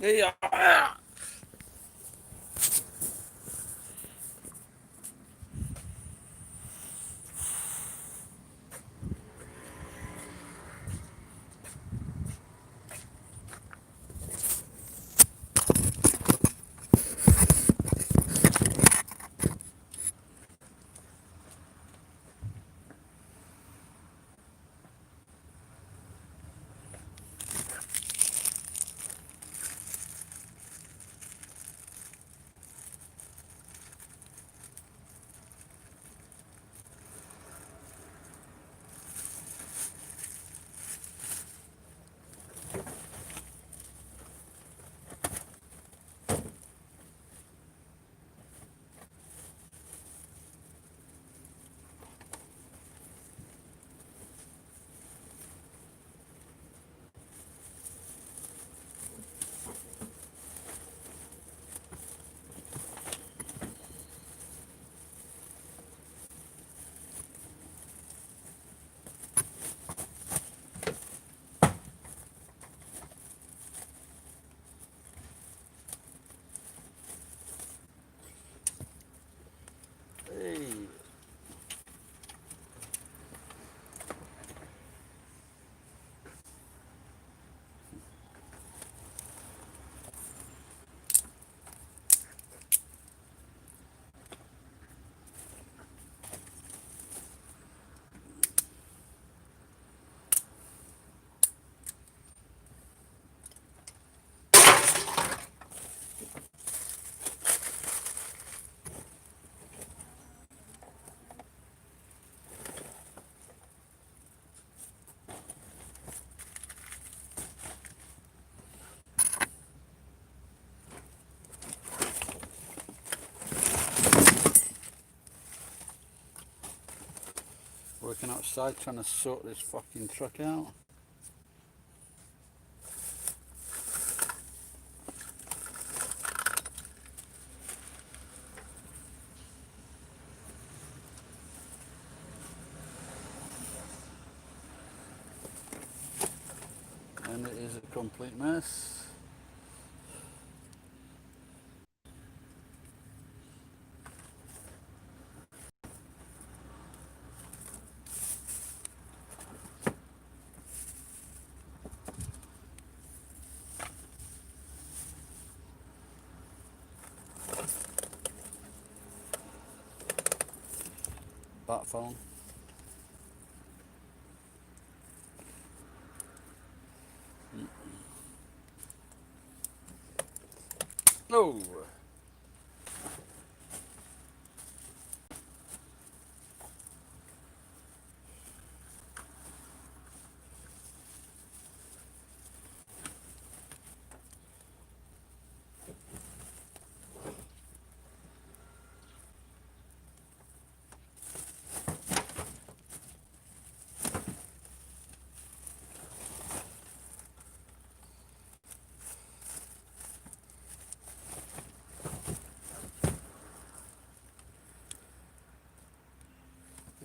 Yeah. Hey. Working outside trying to sort this fucking truck out. And it is a complete mess. Bat phone. Oh!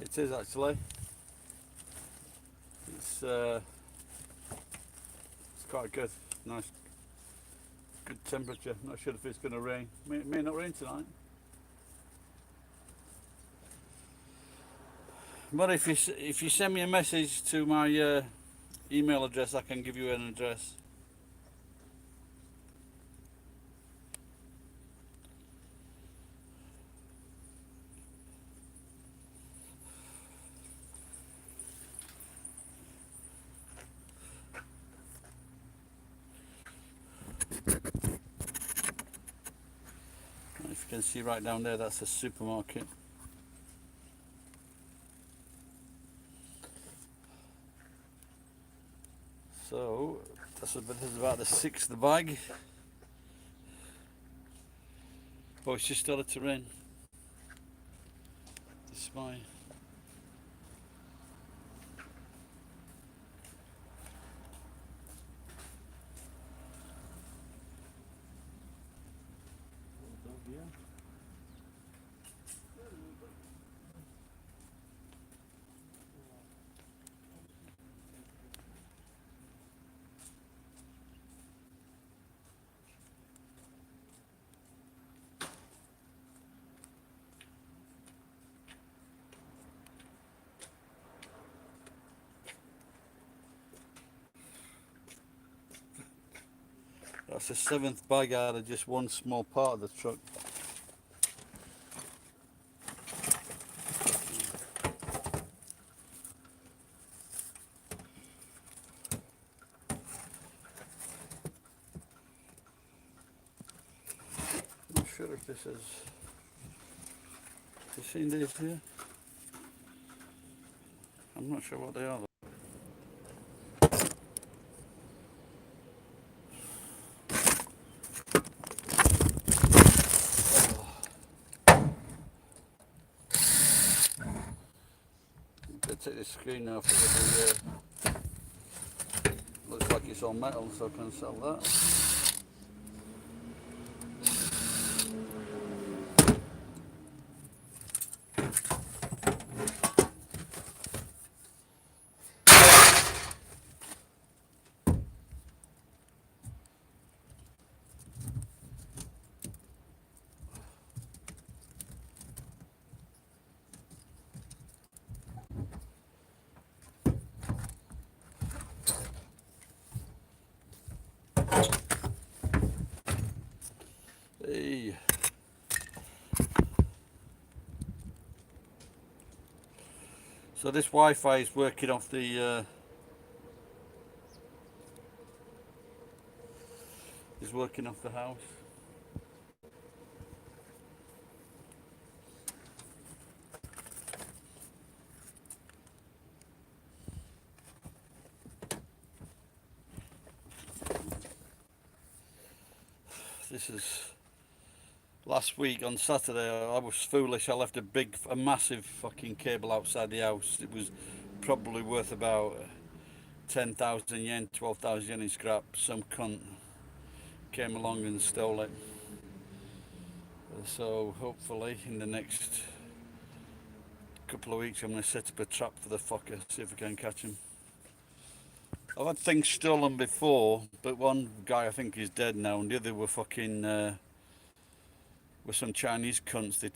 It is actually. It's uh, it's quite good. Nice, good temperature. Not sure if it's going to rain. May not rain tonight. But if you send me a message to my email address, I can give you an address. If you can see right down there, that's a supermarket. So this is about the sixth bag. Oh, it's just started to rain. This is my That's the 7th bag out of just one small part of the truck. Not sure if this is. Have you seen these here? I'm not sure what they are. Take the screen off. Looks like it's all metal, so I can sell that. Hey. So this Wi-Fi is working off the house. This is last week on Saturday. I was foolish. I left a massive fucking cable outside the house. It was probably worth about 10,000 yen, 12,000 yen in scrap. Some cunt came along and stole it. So hopefully in the next couple of weeks I'm going to set up a trap for the fucker, see if I can catch him. I've had things stolen before, but one guy I think is dead now, and the other were fucking were some Chinese cunts. They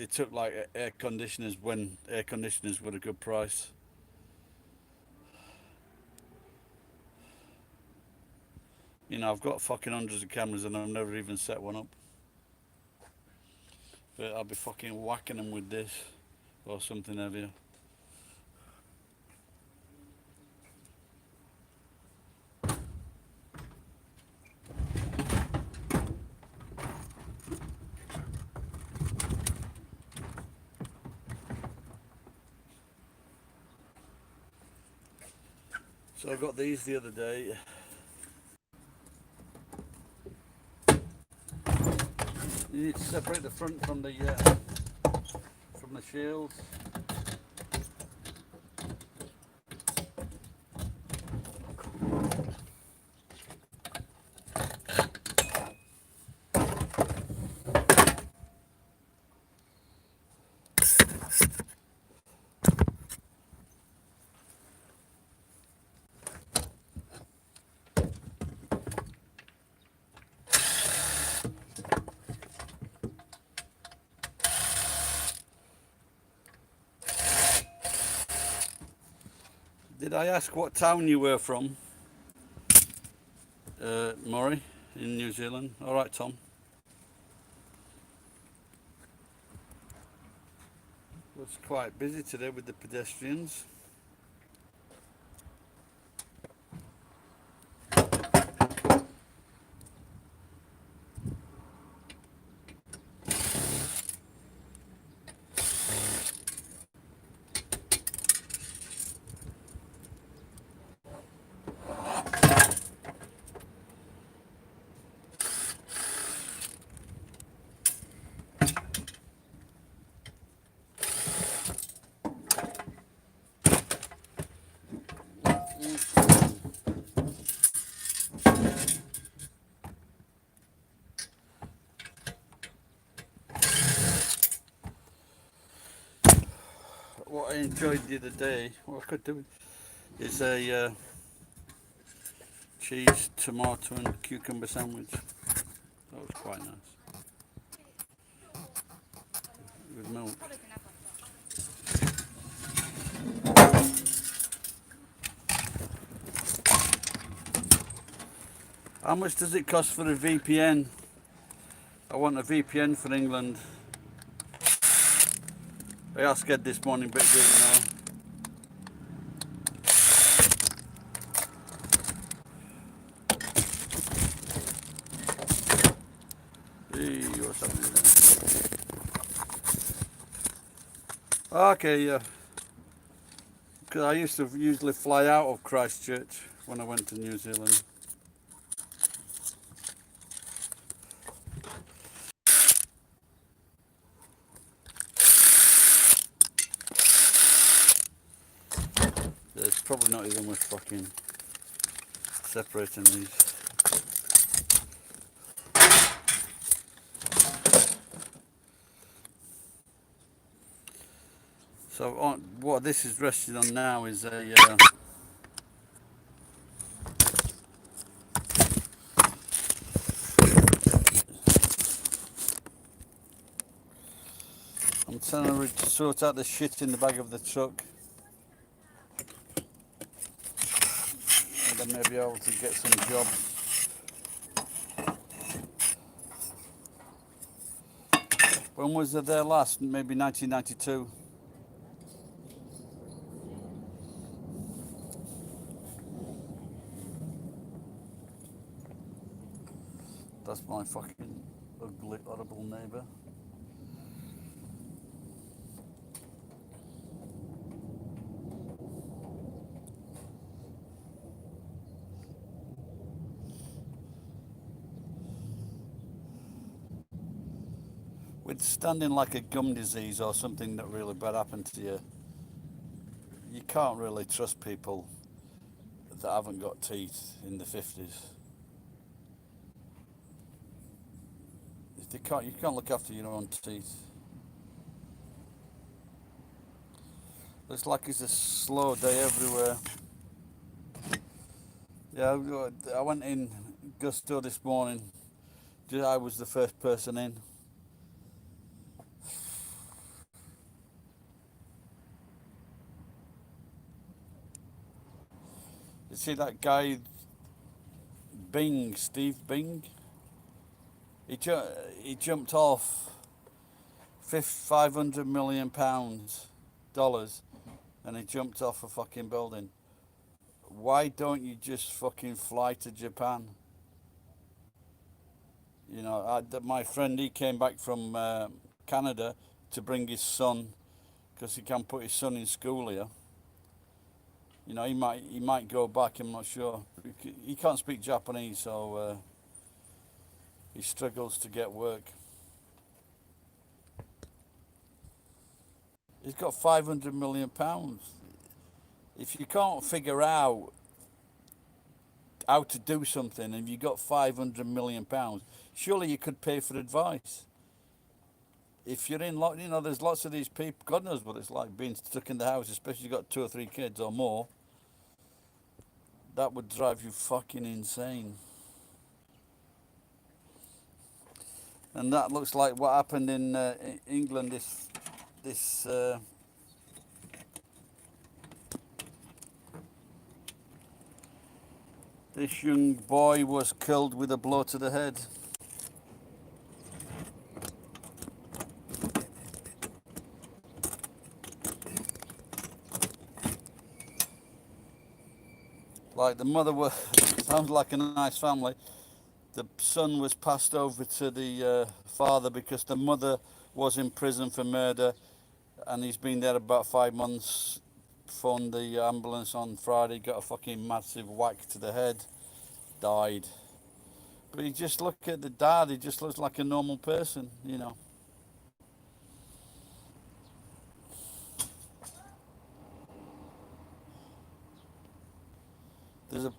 took like air conditioners when air conditioners were a good price. You know, I've got fucking hundreds of cameras and I've never even set one up. But I'll be fucking whacking them with this or something heavier. So I got these the other day. You need to separate the front from the shields. Did I ask what town you were from? Murray, in New Zealand. All right, Tom. It's quite busy today with the pedestrians. What I enjoyed the other day, what I could do, is a cheese, tomato and cucumber sandwich. That was quite nice. With milk. How much does it cost for a VPN? I want a VPN for England. I asked Ed this morning, but he didn't know. Hey, what's happening there? Okay, yeah. Because I used to usually fly out of Christchurch when I went to New Zealand. There's probably not even worth fucking separating these. So what this is rested on now is a I'm trying to sort out the shit in the back of the truck, and then maybe able to get some jobs. When was it there last? Maybe 1992. That's my fucking ugly, horrible neighbour. With standing like a gum disease or something that really bad happened to you, you can't really trust people that haven't got teeth in the 50s. You can't look after your own teeth. Looks like it's a slow day everywhere. Yeah, I went in Gusto this morning. I was the first person in. You see that guy, Bing, Steve Bing? He jumped off £500 million dollars, and he jumped off a fucking building. Why don't you just fucking fly to Japan? You know, my friend, he came back from Canada to bring his son, because he can't put his son in school here. You know, he might go back. I'm not sure. He can't speak Japanese, so he struggles to get work. He's got £500 million. If you can't figure out how to do something, and you've got £500 million, surely you could pay for advice. If you're in, you know, there's lots of these people. God knows what it's like being stuck in the house, especially if you've got 2 or 3 kids or more. That would drive you fucking insane. And that looks like what happened in England. This young boy was killed with a blow to the head. Like the mother was, sounds like a nice family. The son was passed over to the father because the mother was in prison for murder, and he's been there about 5 months. Phoned the ambulance on Friday, got a fucking massive whack to the head, died. But you just look at the dad, he just looks like a normal person, you know. There's a...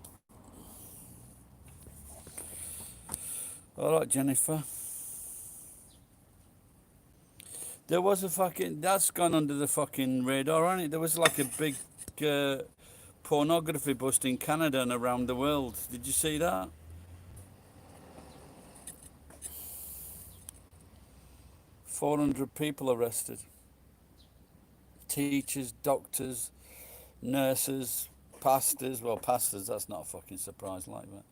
All right, Jennifer. There was a fucking... That's gone under the fucking radar, hasn't it? There was like a big pornography bust in Canada and around the world. Did you see that? 400 people arrested. Teachers, doctors, nurses, pastors. Well, pastors, that's not a fucking surprise like that.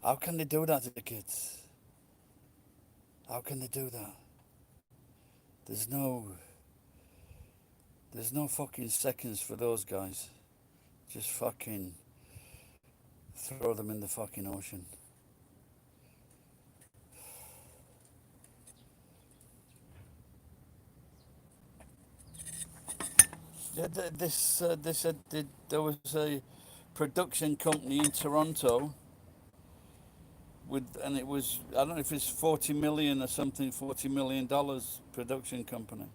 How can they do that to the kids? How can they do that? There's no, there's no fucking seconds for those guys. Just fucking throw them in the fucking ocean. Yeah, this said there was a production company in Toronto with, and it was, I don't know if it's 40 million or something, $40 million production company.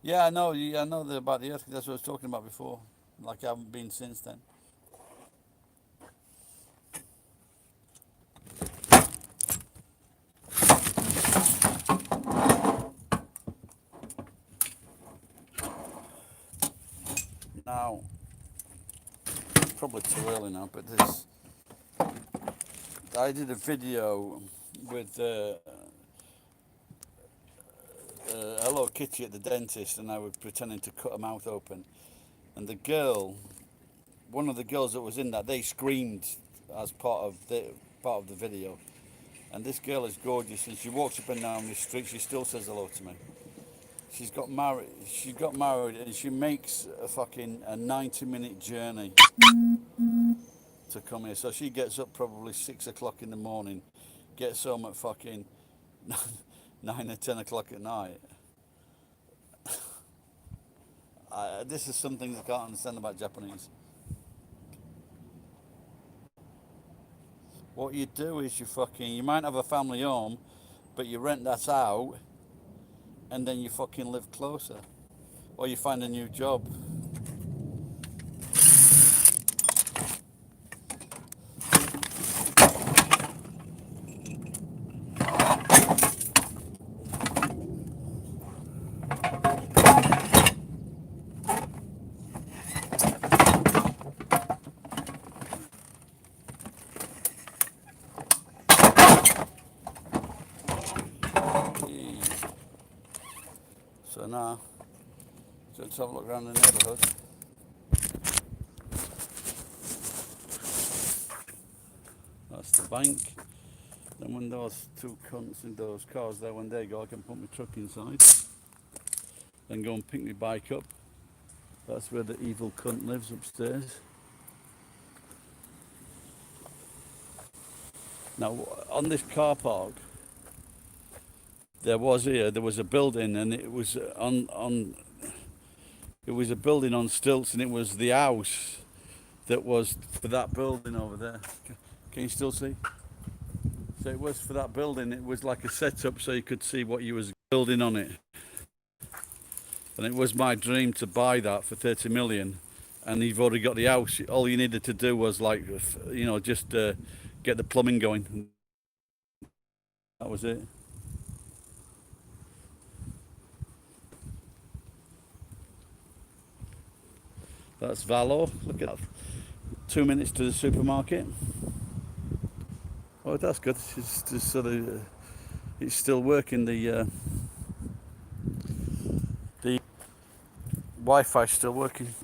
Yeah, I know. Yeah, I know about the earthquake. That's what I was talking about before. Like I haven't been since then. Now, probably too early now, but this, I did a video with Hello Kitty at the dentist, and I was pretending to cut her mouth open. And the girl, one of the girls that was in that, they screamed as part of the video. And this girl is gorgeous, and she walks up and down the street. She still says hello to me. She's got married. She got married, and she makes a fucking 90-minute journey to come here. So she gets up probably 6 o'clock in the morning, gets home at fucking 9 or 10 o'clock at night. This is something I can't understand about Japanese. What you do is you might have a family home, but you rent that out, and then you fucking live closer, or you find a new job. So now, let's have a look around the neighbourhood. That's the bank. Then when those two cunts in those cars there, when they go, I can put my truck inside. Then go and pick my bike up. That's where the evil cunt lives, upstairs. Now, on this car park, there was a building, and it was it was a building on stilts, and it was the house that was for that building over there. Can you still see? So it was for that building. It was like a setup so you could see what you was building on it. And it was my dream to buy that for 30 million. And you've already got the house. All you needed to do was just get the plumbing going. That was it. That's Valo. Look at that. 2 minutes to the supermarket. Oh, that's good. It's just sort of, it's still working. The Wi-Fi's still working.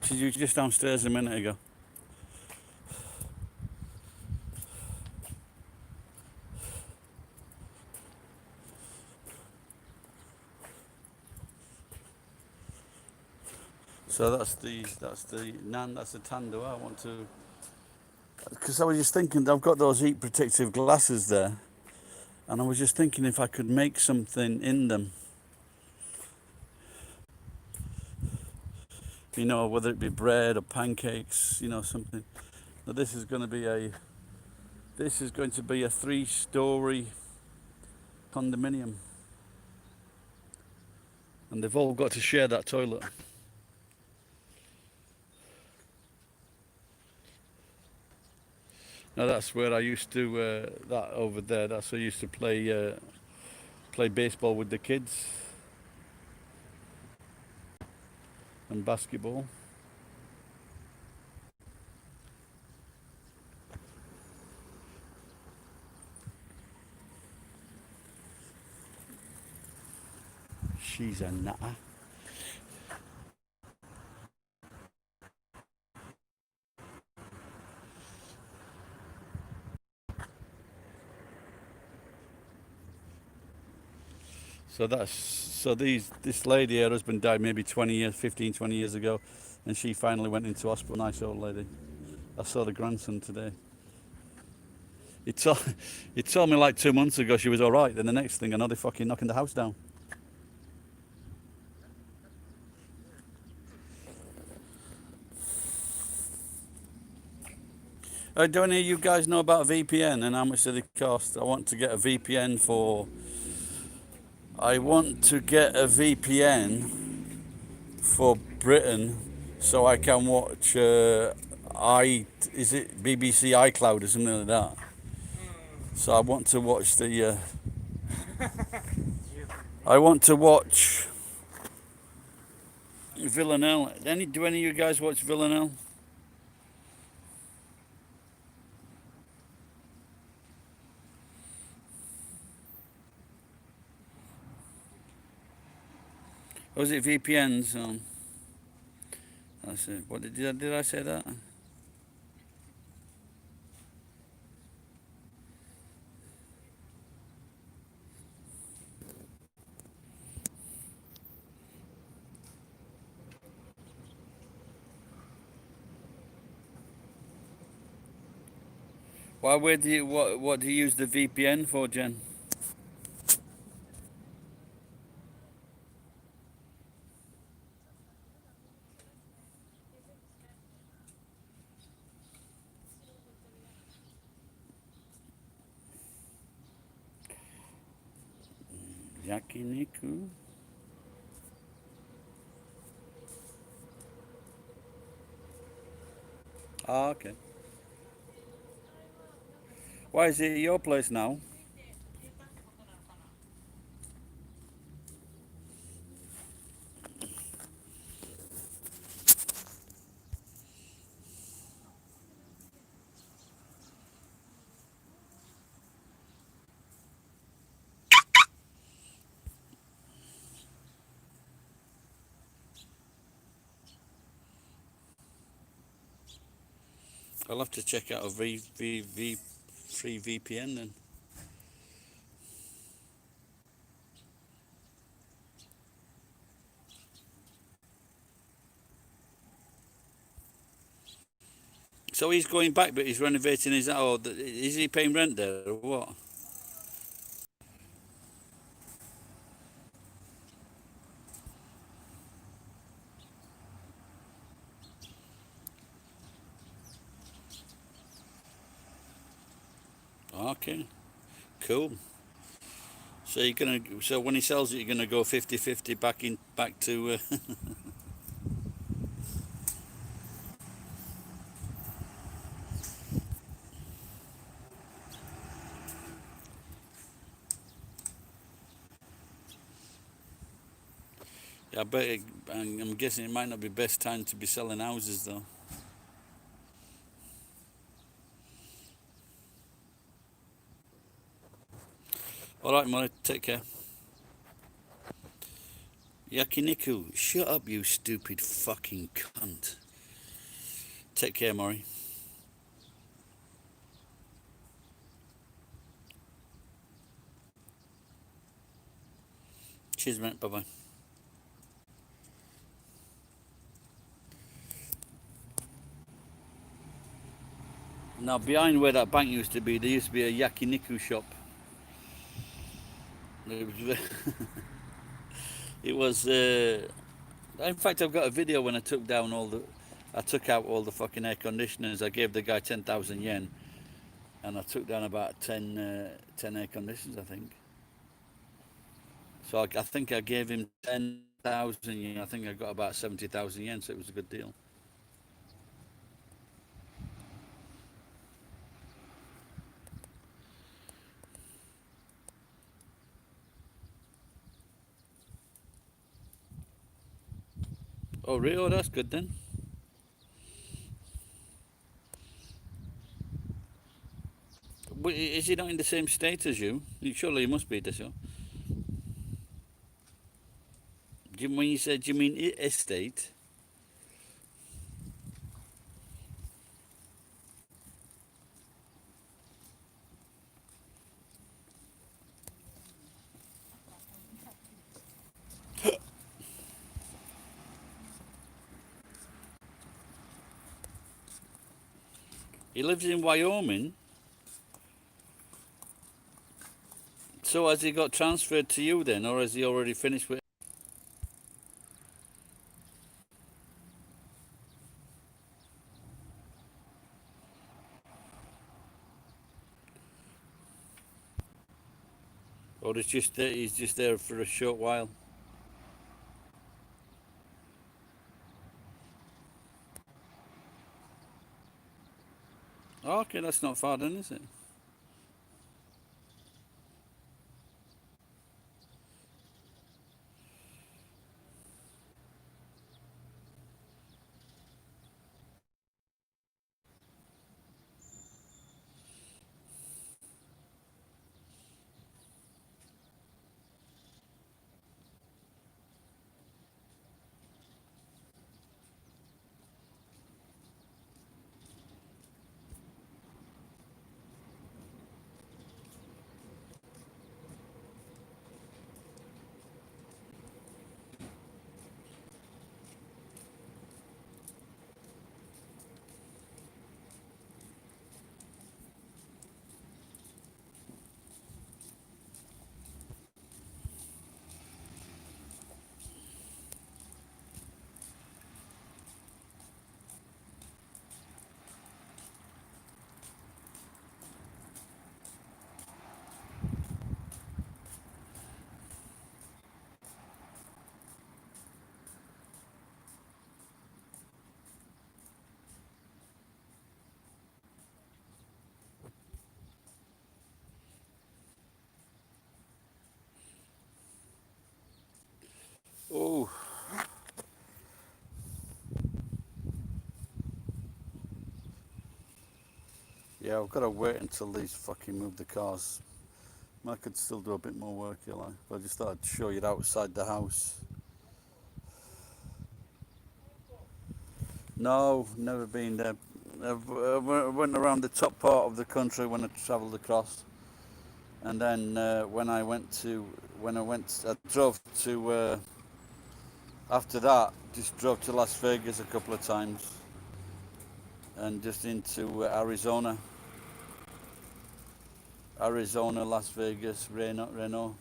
She was just downstairs a minute ago. So that's the Nan. That's the Tandua. I want to, because I was just thinking, I've got those heat protective glasses there, and I was just thinking if I could make something in them. Whether it be bread or pancakes, something. Now this is going to be a 3-story condominium, and they've all got to share that toilet. Now that's where I used to, that over there, that's where I used to play baseball with the kids and basketball. She's a nutter. This lady, her husband died maybe 20 years, 15, 20 years ago, and she finally went into hospital. Nice old lady. I saw the grandson today. He told, he told me like 2 months ago she was all right. Then the next thing I know, they're fucking knocking the house down. Do any of you guys know about VPN and how much do they cost? I want to get a VPN for. I want to get a VPN for Britain so I can watch. Is it BBC iCloud or something like that? So I want to watch the. I want to watch Villanelle. Do any of you guys watch Villanelle? Or was it VPNs? That's it. What did I say that? Where do you what do you use the VPN for, Jen? Yakiniku? Ah, okay. Why is it at your place now? I'll have to check out a free VPN then. So he's going back, but he's renovating his house. Is he paying rent there or what? Okay, cool. So you're gonna. So when he sells it, you're gonna go 50-50 back to. I bet. I'm guessing it might not be best time to be selling houses though. All right, Molly. Take care. Yakiniku, shut up, you stupid fucking cunt. Take care, Maury. Cheers, mate. Bye bye. Now, behind where that bank used to be, there used to be a yakiniku shop. It was. It was. In fact, I've got a video when I took down all the. I took out all the fucking air conditioners. I gave the guy 10,000 yen, and I took down about 10 air conditioners, I think. So I think I gave him 10,000 yen. I think I got about 70,000 yen, so it was a good deal. Oh, really? Oh, that's good then. Is he not in the same state as you? Surely he must be, does he? When you said, do you mean estate? He lives in Wyoming. So has he got transferred to you then, or has he already finished with? Or he's just there for a short while? Oh, okay, that's not far then, is it? Oh, yeah, I've got to wait until these fucking move the cars. I could still do a bit more work here, like. But I just thought I'd show you outside the house. No, never been there. I went around the top part of the country when I travelled across, and then I drove to. After that, just drove to Las Vegas a couple of times, and just into Arizona, Las Vegas, Reno.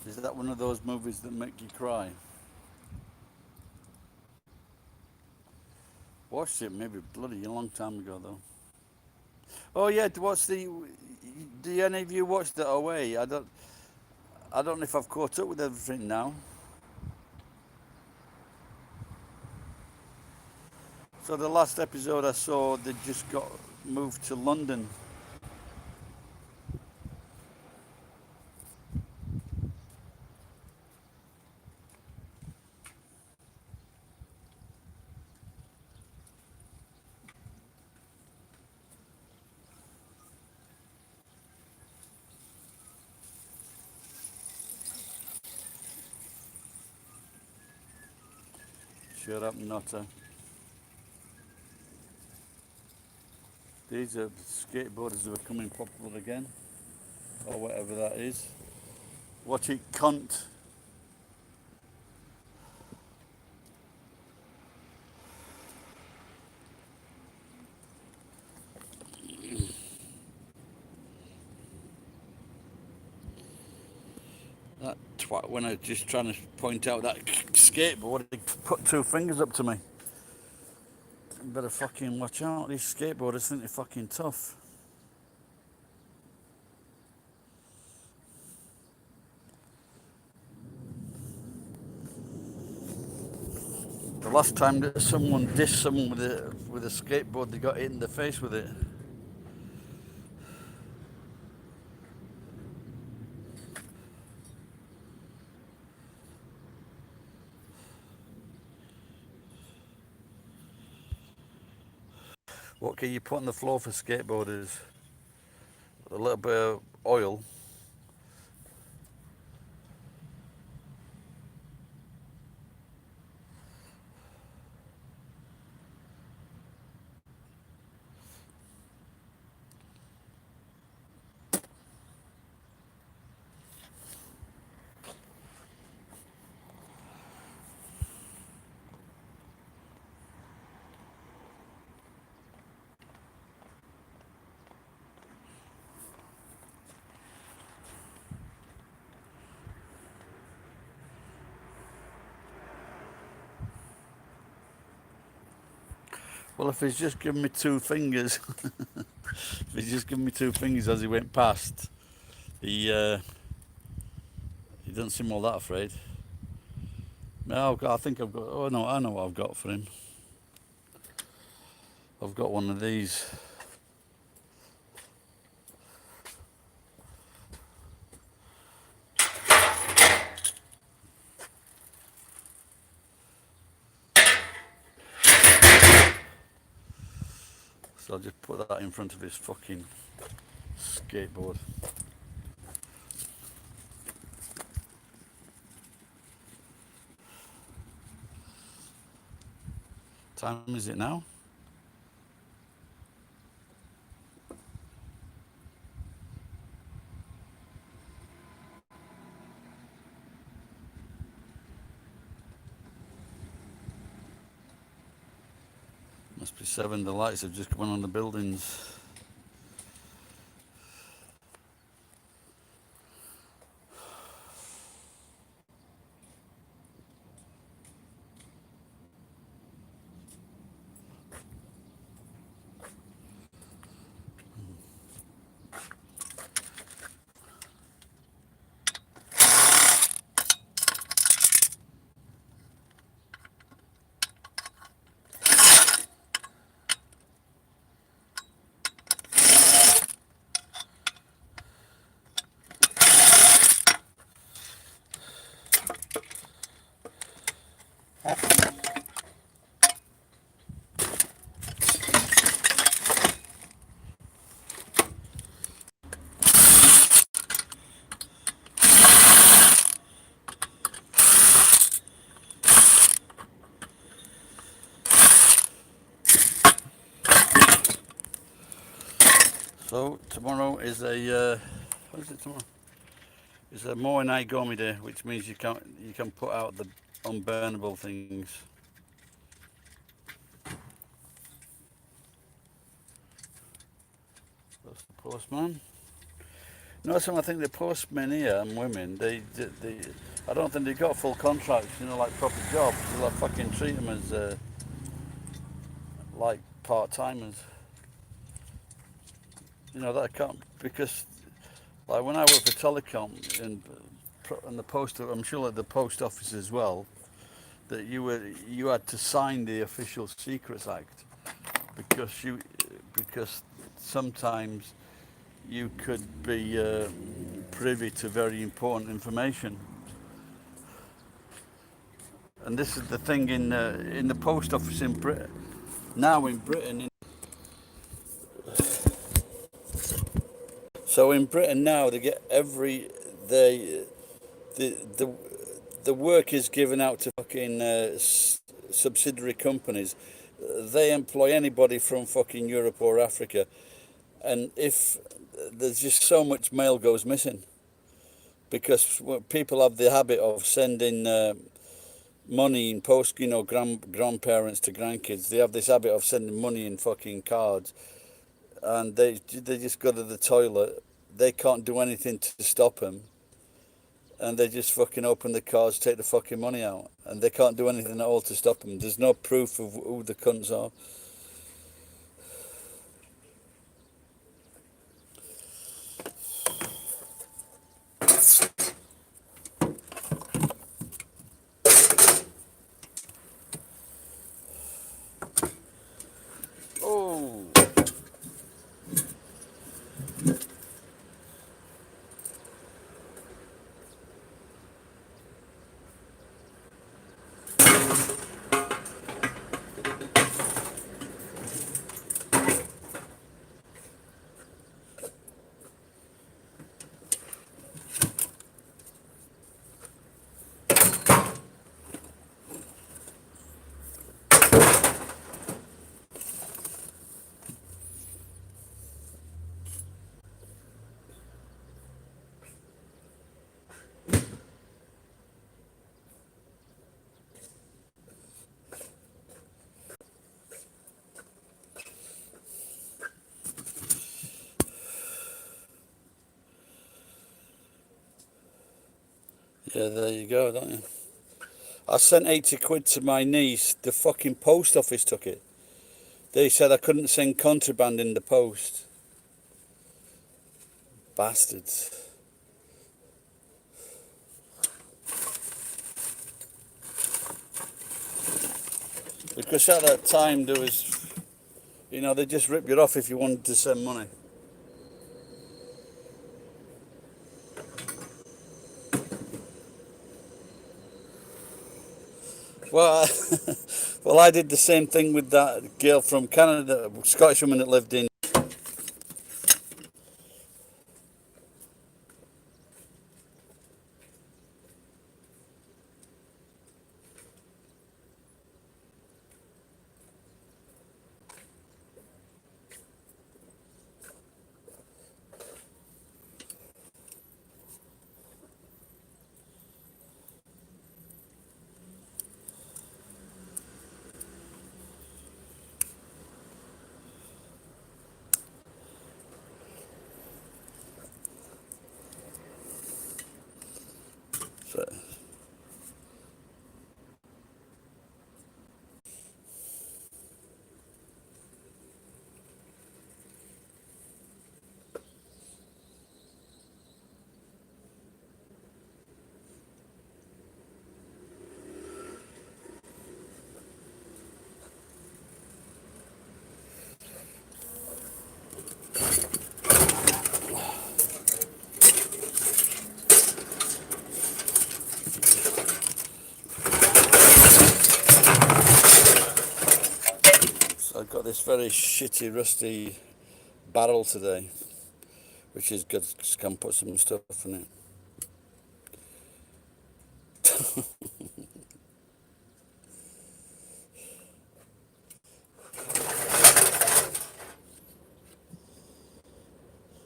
Is that one of those movies that make you cry? Watched it maybe bloody a long time ago though. Oh yeah, what's the? Do any of you watch that away? I don't know if I've caught up with everything now. So the last episode I saw, they just got moved to London. Shut up, nutter. These are skateboarders who are becoming popular again, or whatever that is. Watch it, cunt. That twat when I was just trying to point out that skateboard. He put two fingers up to me. You better fucking watch out. These skateboarders think they're fucking tough. The last time that someone dissed someone with a skateboard, they got hit in the face with it. What can you put on the floor for skateboarders? A little bit of oil. Well, if he's just given me two fingers, if he's just given me two fingers as he went past, he doesn't seem all that afraid. No, I think I've got. Oh no, I know what I've got for him. I've got one of these. So I'll just put that in front of his fucking skateboard. Time is it now? Must be 7. The lights have just come on the buildings. So tomorrow is a what is it tomorrow? It's a Moenai Gomi Day, which means you can put out the unburnable things. That's the postman. No, I think the postmen here and women, they I don't think they've got full contracts, like proper jobs. They'll fucking treat them as like part-timers. That can't, because like when I worked for telecom and the post, I'm sure at the post office as well, that you had to sign the Official Secrets Act because sometimes you could be privy to very important information. And this is the thing in the post office in Britain. Now in Britain. So in Britain now they get the work is given out to fucking subsidiary companies. They employ anybody from fucking Europe or Africa, and if there's just so much mail goes missing because people have the habit of sending money in post, grandparents to grandkids. They have this habit of sending money in fucking cards, and they just go to the toilet. They can't do anything to stop them, and they just fucking open the cars, take the fucking money out, and they can't do anything at all to stop them. There's no proof of who the cunts are. Oh. Yeah, there you go, don't you? I sent 80 quid to my niece. The fucking post office took it. They said I couldn't send contraband in the post. Bastards. Because at that time there was, they just rip you off if you wanted to send money. Well, well, I did the same thing with that girl from Canada, a Scottish woman that lived in. So, so I've got this very shitty, rusty barrel today, which is good because I can put some stuff in it.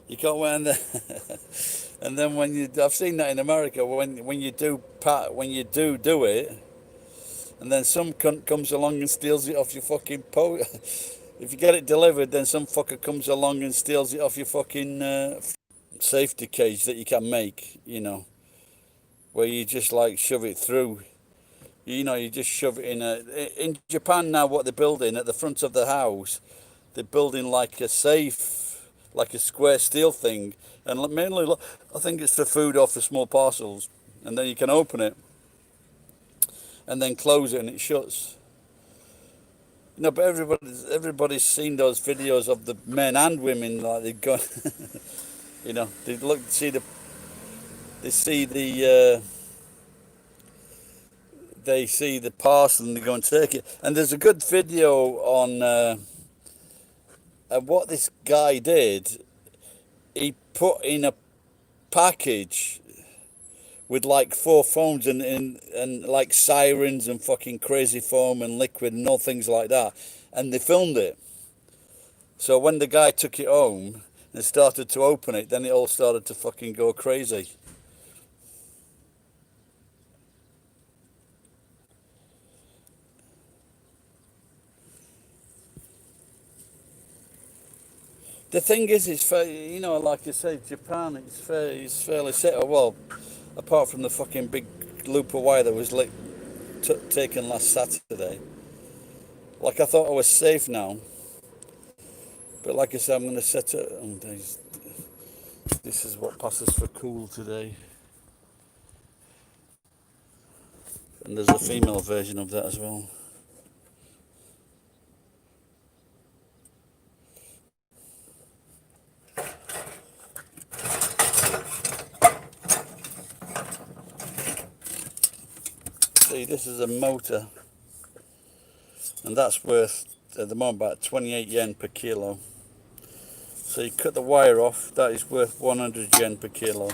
You can't wear them. And then I've seen that in America, when you do it, and then some cunt comes along and steals it off your fucking If you get it delivered, then some fucker comes along and steals it off your fucking safety cage that you can make, where you just like shove it through. You just shove it in Japan now, what they're building at the front of the house, they're building like a safe, like a square steel thing. And mainly, I think it's for food or for small parcels. And then you can open it and then close it and it shuts. But everybody's seen those videos of the men and women, like they've got, they look, they see the parcel and they go and take it. And there's a good video on what this guy did. He put in a package with like 4 phones and like sirens and fucking crazy foam and liquid and all things like that. And they filmed it. So when the guy took it home and started to open it, then it all started to fucking go crazy. The thing is, it's like I say, Japan, it's fairly settled. Well, apart from the fucking big loop of wire that was taken last Saturday. Like I thought I was safe now, but like I said, I'm going to set it. And this is what passes for cool today. And there's a female version of that as well. See, this is a motor, and that's worth at the moment about 28 yen per kilo. So you cut the wire off, that is worth 100 yen per kilo.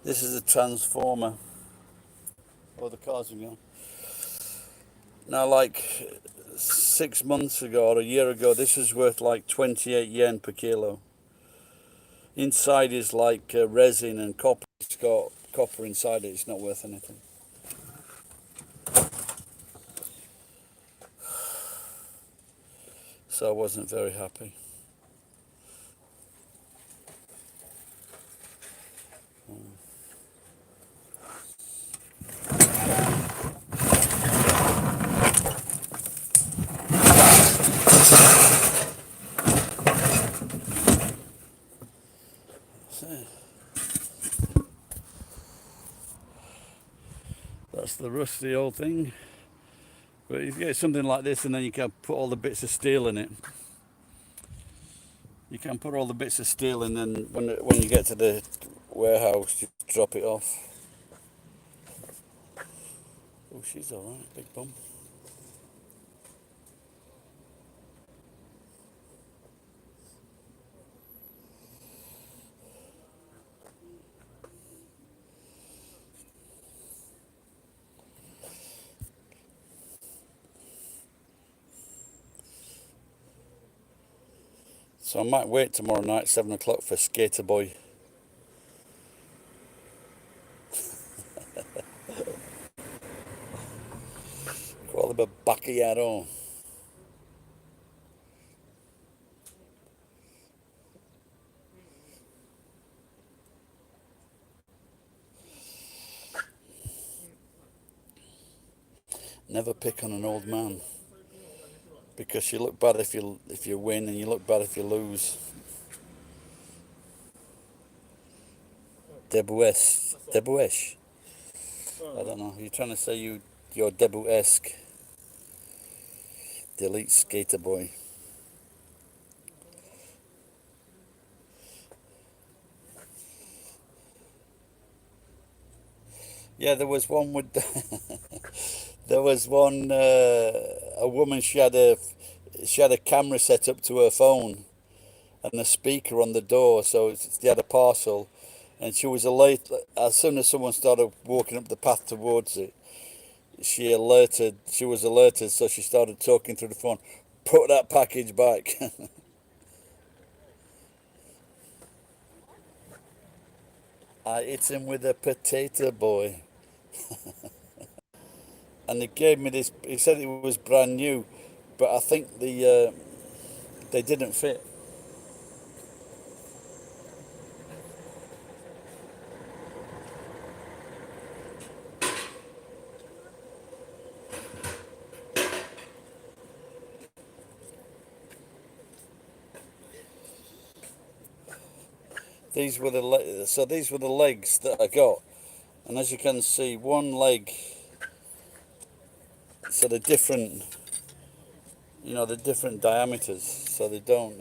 This is a transformer. Oh, the cars are gone. Now, like 6 months ago or a year ago, this is worth like 28 yen per kilo. Inside is like resin and copper. It's got copper inside it. It's not worth anything. So I wasn't very happy. That's the rusty old thing. But if you get something like this, and then you can put all the bits of steel in it. You can put all the bits of steel in, and when you get to the warehouse, you drop it off. Oh, she's all right, big bum. So I might wait tomorrow night, 7 o'clock, for Skater Boy. Call him a Bacchiaro. Never pick on an old man, because you look bad if you win, and you look bad if you lose. Debuesh. I don't know. You're trying to say you're Debu-esque. Delete Skater Boy. Yeah, there was one with. There was one. A woman. She had a camera set up to her phone, and a speaker on the door. So she had a parcel, and she was late. As soon as someone started walking up the path towards it, she was alerted, so she started talking through the phone. Put that package back. I hit him with a potato, boy. And they gave me this. He said it was brand new, but I think they didn't fit. These were the legs that I got, and as you can see, one leg. So they're different, they're different diameters, so they don't.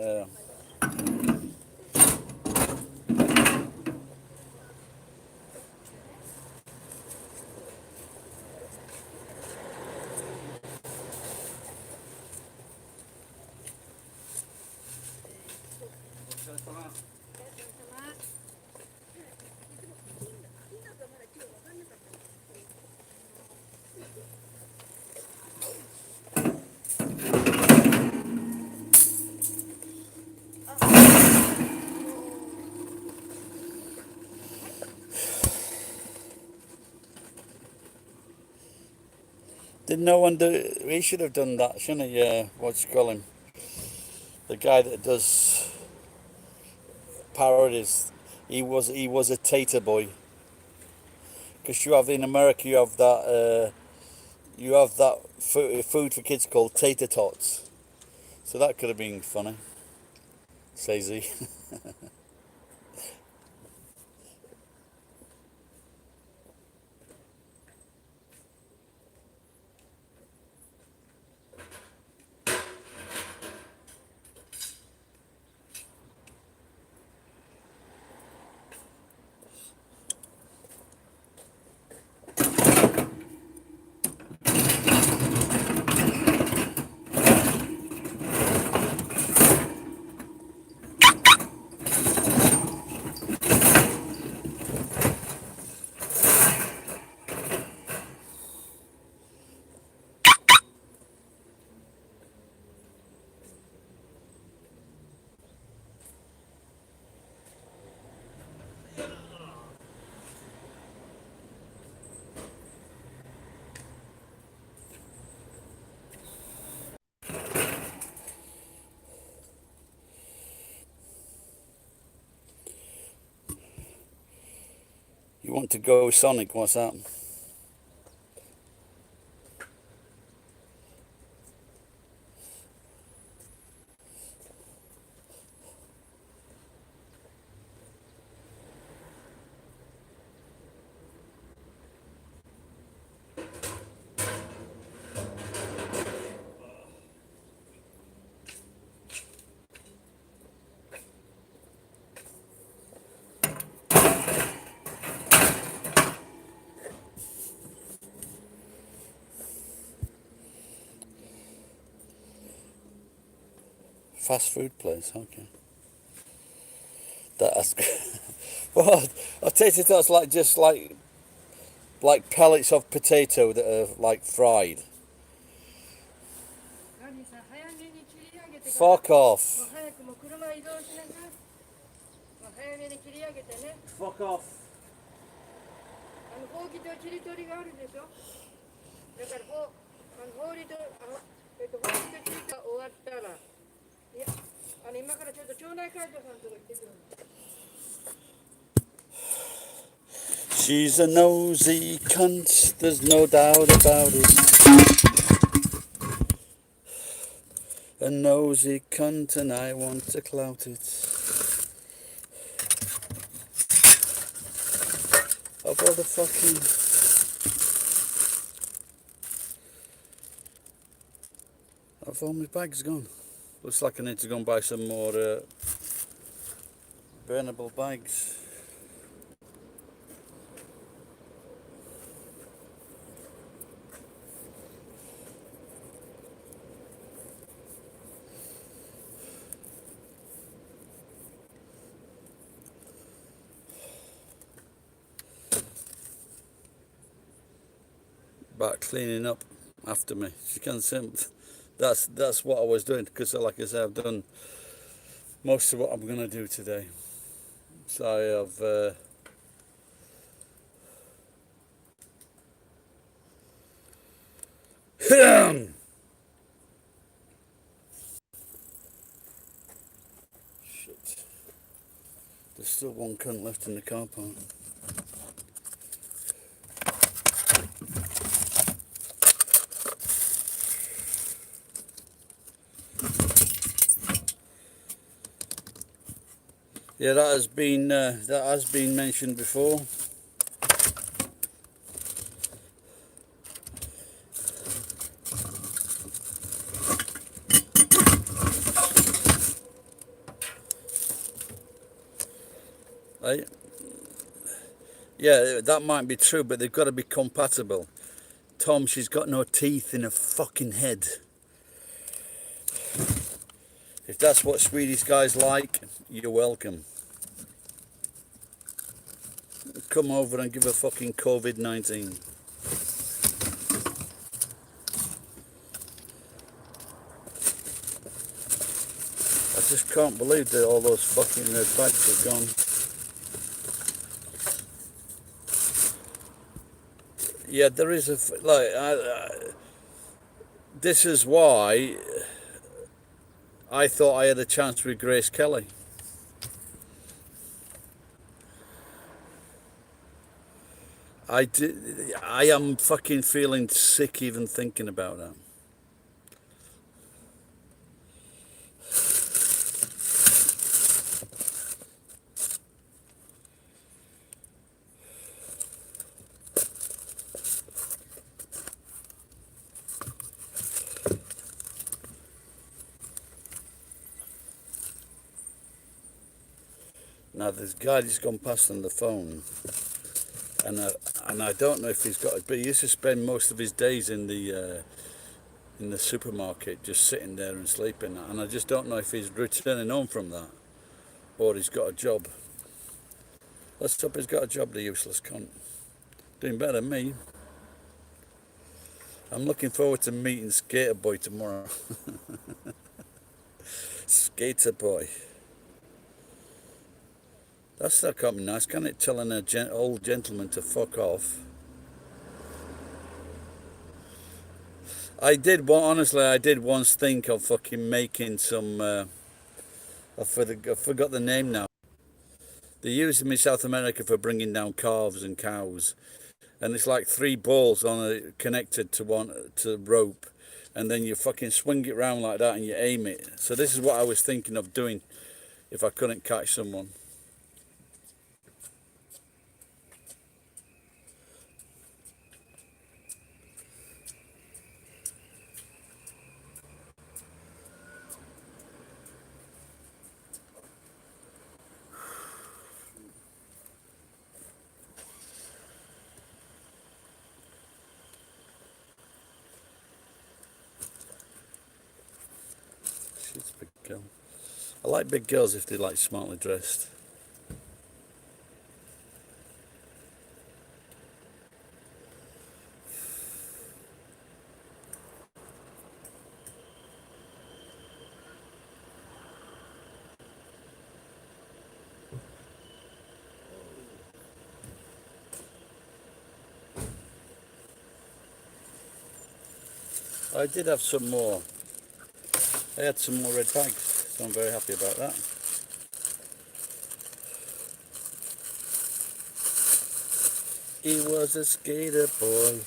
Did no one do? He should have done that, shouldn't he? What you call him? The guy that does parodies. He was a tater boy. Because you have in America, you have that food for kids called tater tots. So that could have been funny, says he. You want to go Sonic? What's that? Fast food place. Okay. That's well. I taste it. That's like just like pellets of potato that are like fried. Fuck off. Fuck off. あのほうきとちりとりがあるでしょ。だからほう、ほうりと、今からちょっと町内会長さんのとこ行ってくる。She's a nosy cunt, there's no doubt about it. A nosy cunt and I want to clout it. Of all the fucking... Have all my bags gone? Looks like I need to go and buy some more burnable bags. About cleaning up after me. You can see that's what I was doing, because like I said, I've done most of what I'm going to do today. So I have shit. There's still one cunt left in the car park. Yeah, that has been mentioned before. Right? Yeah, that might be true, but they've got to be compatible. Tom, she's got no teeth in her fucking head. If that's what Swedish guys like, you're welcome. Come over and give her fucking COVID-19. I just can't believe that all those fucking bags are gone. Yeah, there is a this is why I thought I had a chance with Grace Kelly. I am fucking feeling sick even thinking about that. Now this guy just gone past on the phone, and I don't know if he's got it, but he used to spend most of his days in the supermarket, just sitting there and sleeping. And I just don't know if he's returning home from that, or he's got a job. Let's hope he's got a job, the useless cunt. Doing better than me. I'm looking forward to meeting Skater Boy tomorrow. Skater Boy. That's not coming nice, can it? Telling an old gentleman to fuck off. Honestly, I did once think of fucking making some, I forgot the name now. They use them in South America for bringing down calves and cows. And it's like 3 balls connected to rope. And then you fucking swing it around like that and you aim it. So this is what I was thinking of doing if I couldn't catch someone. She's a big girl. I like big girls if they're like smartly dressed. I did have some more. I had some more red bags, so I'm very happy about that. He was a skater boy.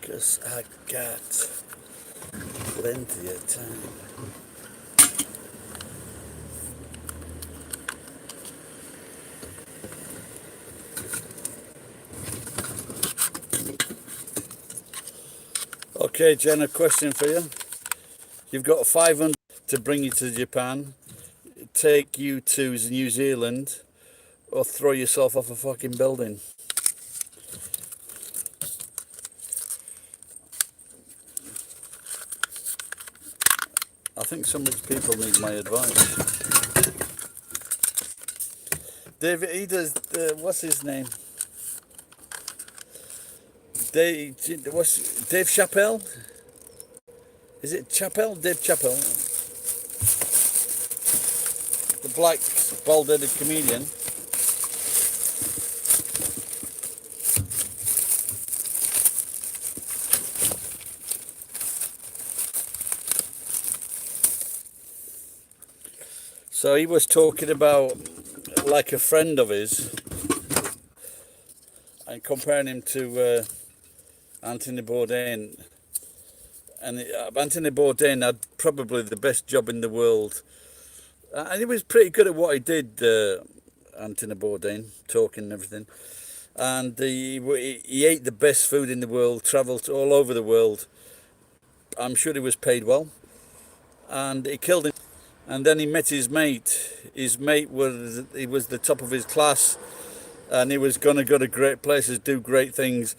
Because I got plenty of time. Okay, Jen, a question for you. You've got 500 to bring you to Japan, take you to New Zealand, or throw yourself off a fucking building. I think some rich people need my advice. David, he does, what's his name? Dave Chappelle? Is it Chappelle? Dave Chappelle? The black, bald-headed comedian. So he was talking about like a friend of his and comparing him to Anthony Bourdain. And Anthony Bourdain had probably the best job in the world. And he was pretty good at what he did. Anthony Bourdain, talking and everything. And he ate the best food in the world, travelled all over the world. I'm sure he was paid well. And he killed him. And then he met his mate. His mate was the top of his class, and he was going to go to great places, do great things.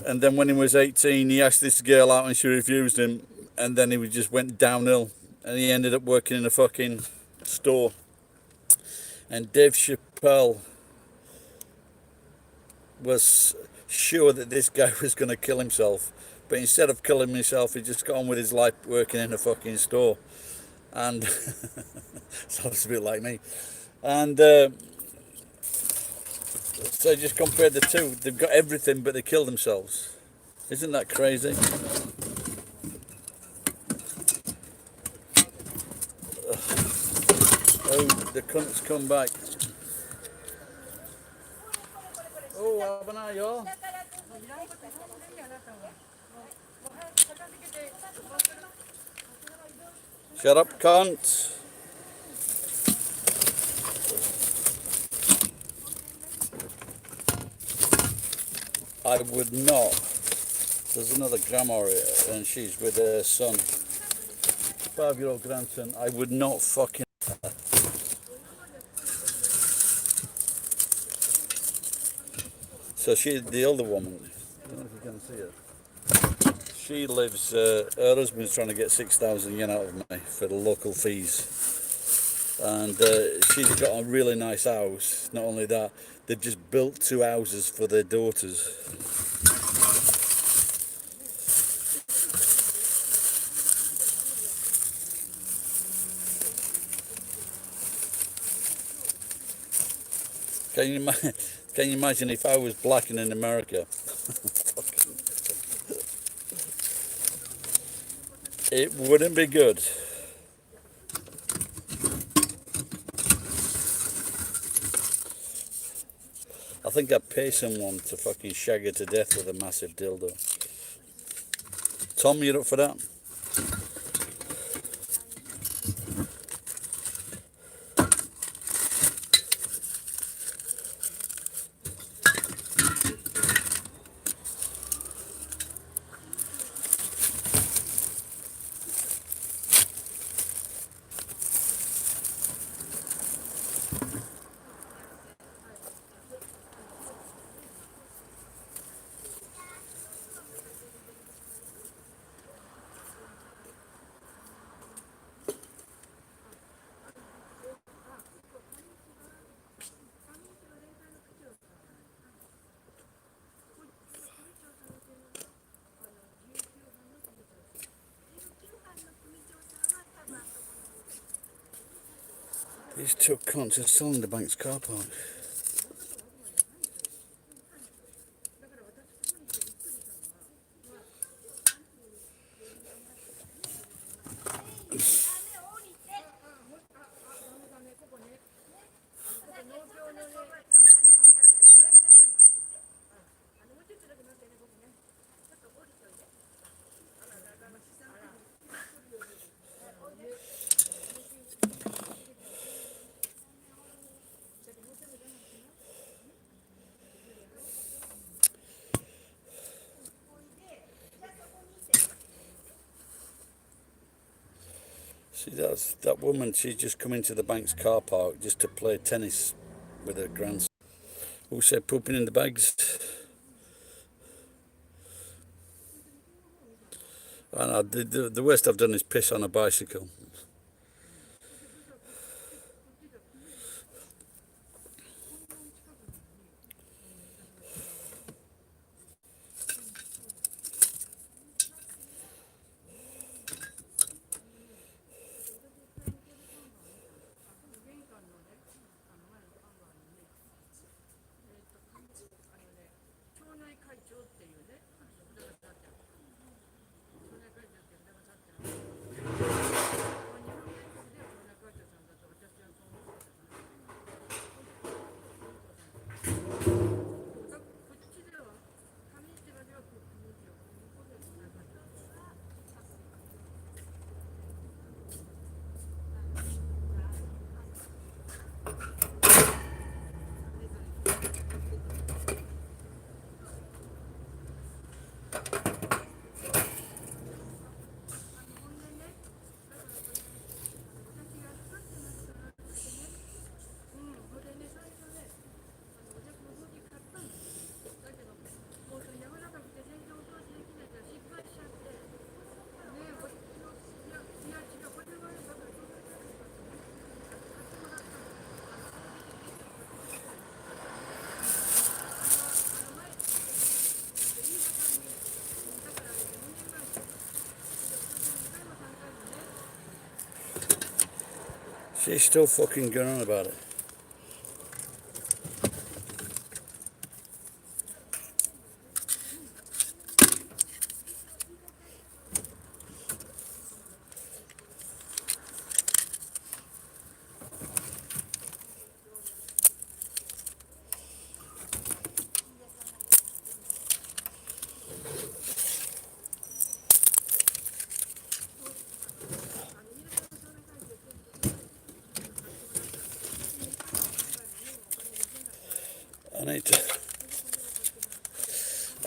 And then when he was 18, he asked this girl out and she refused him. And then he just went downhill, and he ended up working in a fucking store. And Dave Chappelle was sure that this guy was going to kill himself, but instead of killing himself, he just got on with his life working in a fucking store. And sounds a bit like me. And so just compared the two. They've got everything, but they kill themselves. Isn't that crazy? Oh, the cunt's come back. Oh, have an eye, y'all. Shut up, cunt. I would not. There's another grandma here, and she's with her son, 5-year-old grandson. I would not fucking. So she's the older woman. I don't know if you can see her. She lives. Her husband's trying to get 6,000 yen out of me for the local fees, and she's got a really nice house. Not only that, they've just built 2 houses for their daughters. Can you imagine if I was black and in America? It wouldn't be good. I think I'd pay someone to fucking shag her to death with a massive dildo. Tom, you up for that? These 2 cunts are still in the bank's car park. See, that woman, she's just come into the bank's car park just to play tennis with her grandson. Who said pooping in the bags? And the worst I've done is piss on a bicycle. She's still fucking going on about it.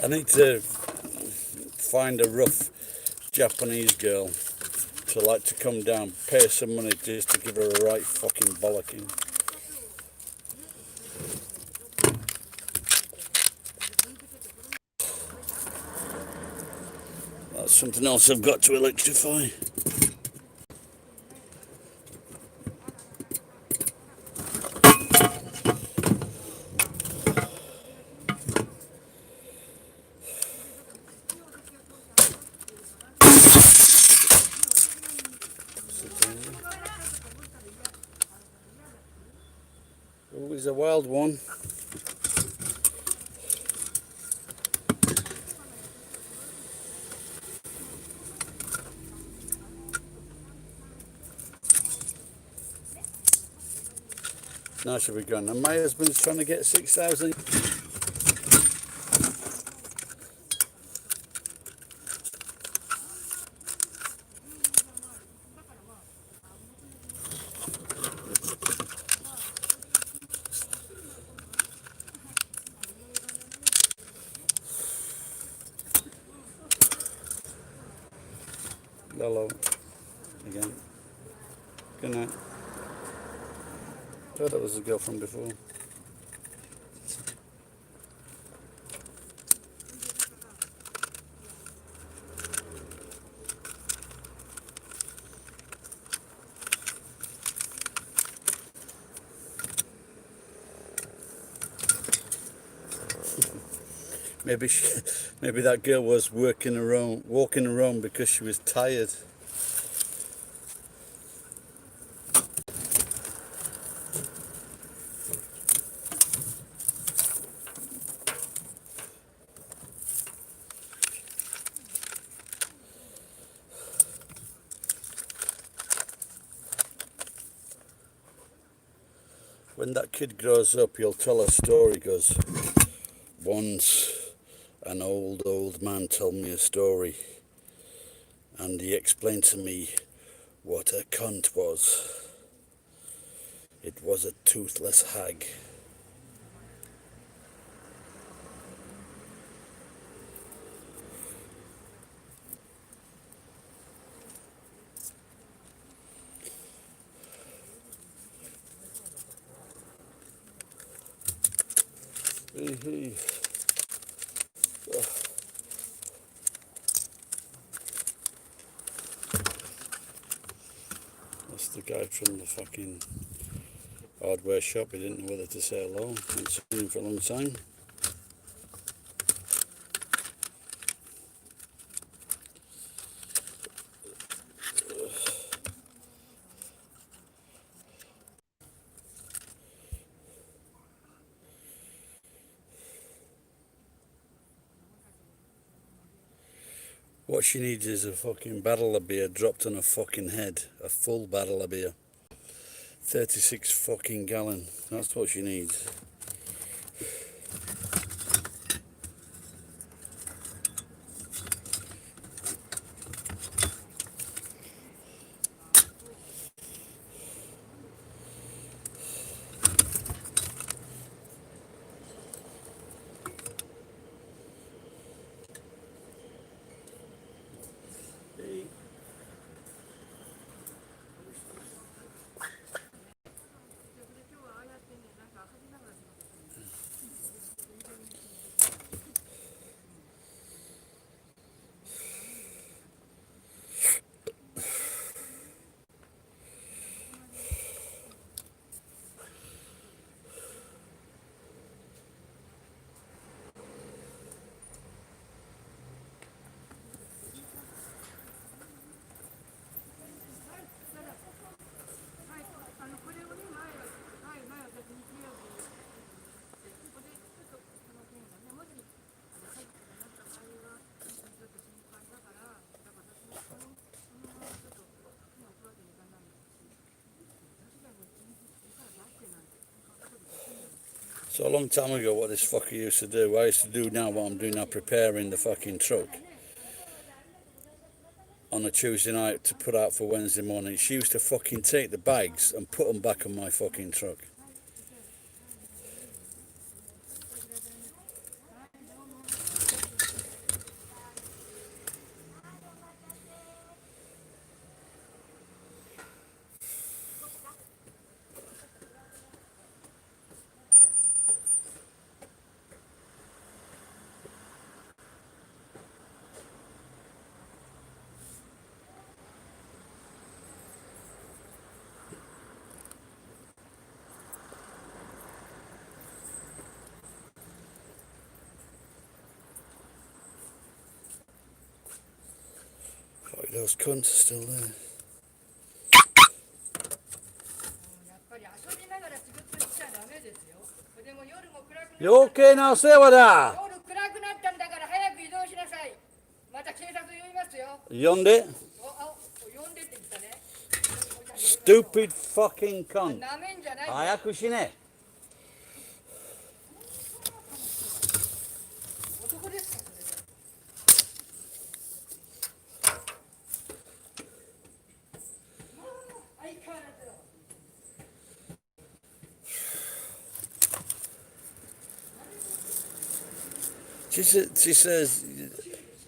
I need to find a rough Japanese girl to like to come down, pay some money just to give her a right fucking bollocking. That's something else I've got to electrify. Oh, he's a wild one. Now should be gone. And my husband's trying to get 6,000. Hello. Again. Good night. Thought that was the girl from before. Maybe that girl was walking around because she was tired. When that kid grows up, he'll tell a story. He goes, once an old man told me a story, and he explained to me what a cunt was. It was a toothless hag. That's the guy from the fucking hardware shop. He didn't know whether to say hello. Hadn't seen him for a long time. What she needs is a fucking barrel of beer dropped on her fucking head. A full barrel of beer. 36 fucking gallon. That's what she needs. So a long time ago, what this fucker used to do, I used to do now what I'm doing now, preparing the fucking truck on a Tuesday night to put out for Wednesday morning. She used to fucking take the bags and put them back on my fucking truck. Fuck, those cunts are still there. You okay now, say what that? Yonde? Stupid fucking cunt. Ayakushine. She says,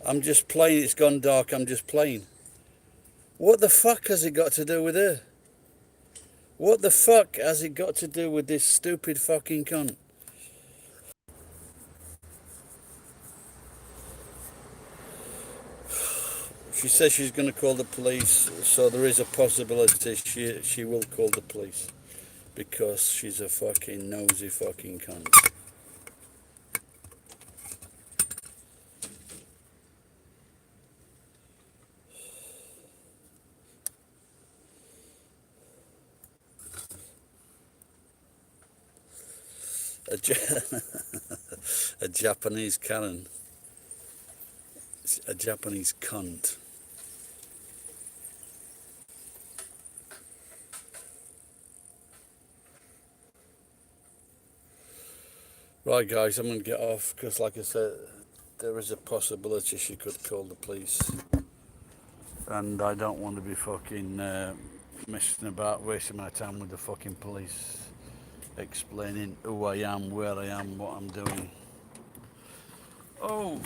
I'm just playing, it's gone dark, I'm just playing. What the fuck has it got to do with her? What the fuck has it got to do with this stupid fucking cunt? She says she's going to call the police, so there is a possibility she will call the police. Because she's a fucking nosy fucking cunt. A Japanese Karen. A Japanese cunt. Right guys, I'm going to get off because like I said, there is a possibility she could call the police. And I don't want to be fucking messing about, wasting my time with the fucking police. Explaining who I am, where I am, what I'm doing. Oh!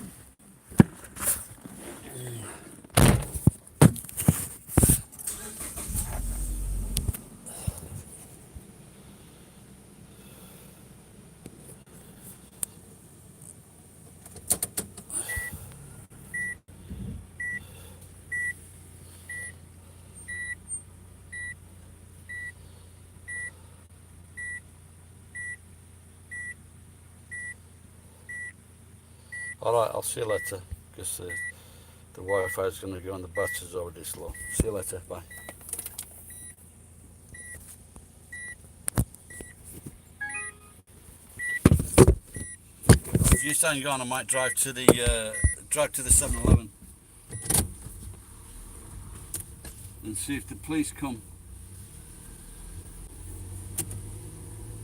Alright, I'll see you later, because the Wi-Fi is going to go and the battery's already slow. See you later, bye. If you stand gone, I might drive to the 7-Eleven and see if the police come.